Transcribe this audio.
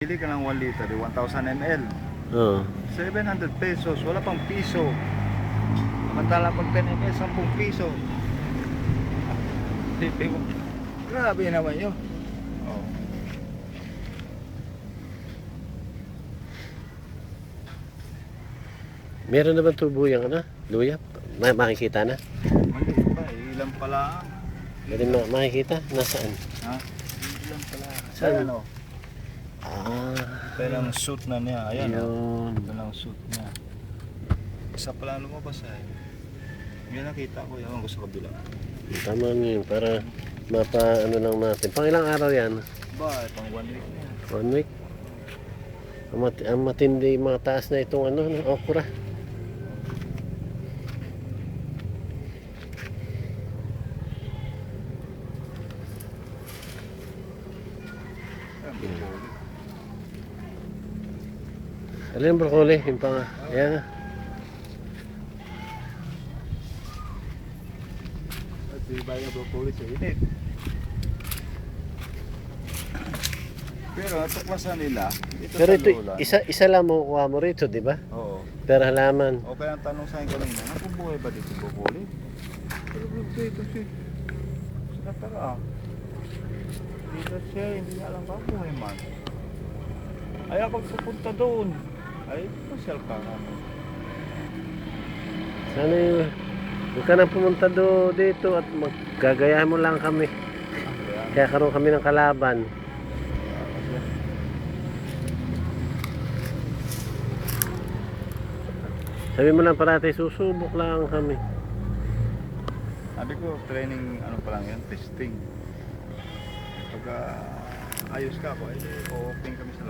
Pili ka ng 1 liter, 1,000 ml. Oo. 700 pesos, wala pang piso. Samantala pag 10 ml, 10 piso. Tipi mo. Grabe naman yun. Oh. Meron na ba tubo yung ano? Luya? Makikita na? Maliit pa, ilan pala. Pwede makikita? Nasaan? Ha? Ilan pala. Saan? Ayan o. Ah. Ito lang suit na niya. Ayan o. Yun. Ito lang suit niya. Isa pala lumabas ay. Yan nakita ko yung gusto kabila. Tama yun. Para mapa ano lang natin. Pang ilang araw yan? Ba, pang 1 week na. 1 week? Ang matindi mga taas na itong ano, okra. Alin yung broccoli? Yung pang... Ayan nga. At ibaya broccoli sa init. Pero natuklasan nila. Pero sa ito, Lola. isa lang makukuha mo rito, di ba? Oo. Pero halaman. O kaya ang tanong sa akin kanina, nabubuhay ba dito broccoli? Pero dito siya. Sila tara. Dito siya, hindi niya alam kabuhay man. Ay ako pupunta doon. Ay, pasyal ka nga. Sana yung... Huwag ka na pumunta dito at maggagayahan mo lang kami. Kaya karoon kami ng kalaban. Sabi mo lang parati, susubok lang kami. Sabi ko, training ano pa lang yan, testing. Pag ayos ka ako, ay open kami sa